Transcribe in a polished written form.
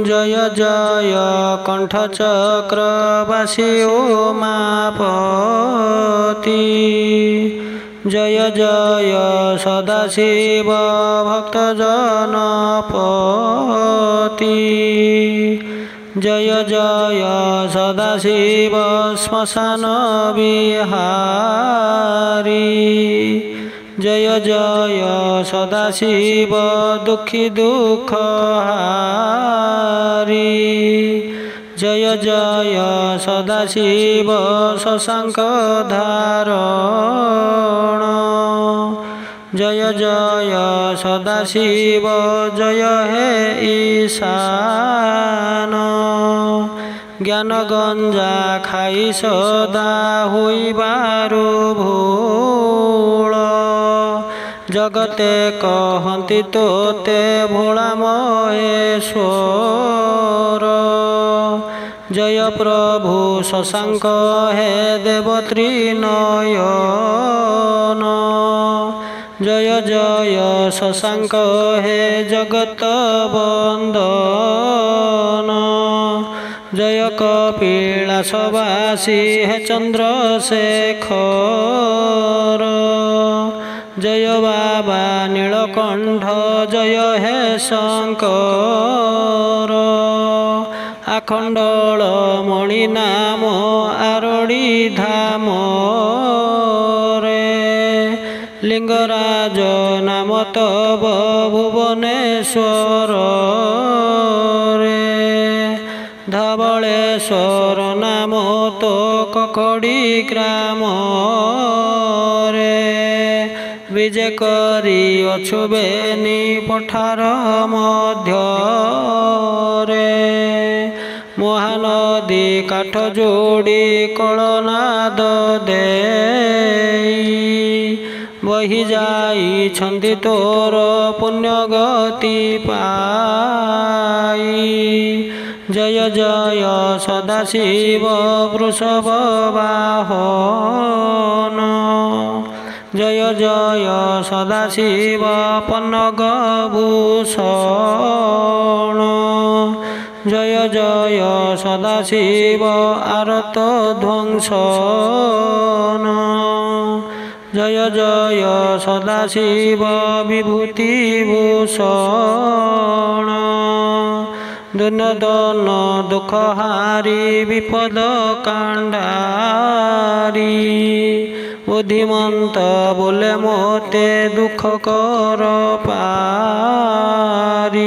जय जय कंठचक्रवासी उमापति जय जय सदाशिव भक्तजनपति जय जय सदाशिव श्मशान विहारी जय जय सदाशिव दुखी दुख हारी जय जय सदाशिव शशांक धारण जय जय सदाशिव जय हे ईशान ज्ञान गंजा खाई सदा हुई बारु भूल जगते कहती तोते भोला महेश्वर जय प्रभु शशांक हे देवत्री नयन जय जय शशांक हे जगत बंदन जय कपिलासवासी हे चंद्रशेखर जय बाबा नीलकंठ जय हे शंकर आखंडल मणि नाम आरड़ी धाम रे लिंगराज नाम तब भुवनेश्वर रे धवलेश्वर नाम तो ककड़ी ग्राम रे विजय करी अछु बेनी पठार मध्य रे महानदी काठ जोड़ी कलनाद दे बही जाई छंदी तोर पुण्य गति पाई जय जय सदाशिव वृषभ वाहन जय जय सदाशिव पन्नग भूषण जय जय सदाशिव आरत ध्वंसन जय जय सदाशिव विभूति भूषण दुर्नदन दुखहारी विपद कांडारी बुद्धिमंत बोले मोते दुख कर पारी।